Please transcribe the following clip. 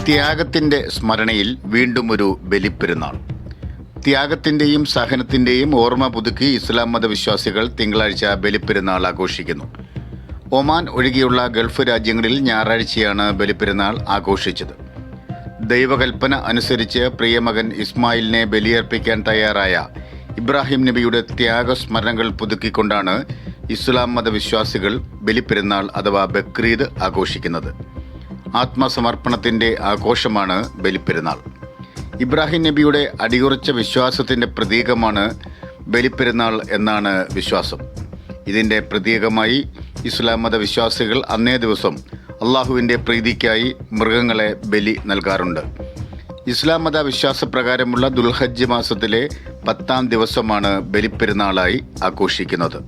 ത്യാഗത്തിൻ്റെ സ്മരണയിൽ വീണ്ടും ഒരു ബലിപ്പെരുന്നാൾ. ത്യാഗത്തിൻ്റെയും സഹനത്തിൻ്റെയും ഓർമ്മ പുതുക്കി ഇസ്ലാം മതവിശ്വാസികൾ തിങ്കളാഴ്ച ബലിപ്പെരുന്നാൾ ആഘോഷിക്കുന്നു. ഒമാൻ ഒഴികെയുള്ള ഗൾഫ് രാജ്യങ്ങളിൽ ഞായറാഴ്ചയാണ് ബലിപ്പെരുന്നാൾ ആഘോഷിച്ചത്. ദൈവകൽപ്പന അനുസരിച്ച് പ്രിയമകൻ ഇസ്മായിലിനെ ബലിയർപ്പിക്കാൻ തയ്യാറായ ഇബ്രാഹിം നബിയുടെ ത്യാഗസ്മരണകൾ പുതുക്കിക്കൊണ്ടാണ് ഇസ്ലാം മതവിശ്വാസികൾ ബലിപ്പെരുന്നാൾ അഥവാ ബക്രീദ് ആഘോഷിക്കുന്നത്. ആത്മസമർപ്പണത്തിൻ്റെ ആഘോഷമാണ് ബലിപ്പെരുന്നാൾ. ഇബ്രാഹിം നബിയുടെ അടിയുറച്ച വിശ്വാസത്തിൻ്റെ പ്രതീകമാണ് ബലിപ്പെരുന്നാൾ എന്നാണ് വിശ്വാസം. ഇതിൻ്റെ പ്രതീകമായി ഇസ്ലാം മതവിശ്വാസികൾ അന്നേ ദിവസം അള്ളാഹുവിൻ്റെ പ്രീതിക്കായി മൃഗങ്ങളെ ബലി നൽകാറുണ്ട്. ഇസ്ലാം മത വിശ്വാസപ്രകാരമുള്ള ദുൽഹജ്ജ് മാസത്തിലെ 10-ാം ദിവസമാണ് ബലിപ്പെരുന്നാളായി ആഘോഷിക്കുന്നത്.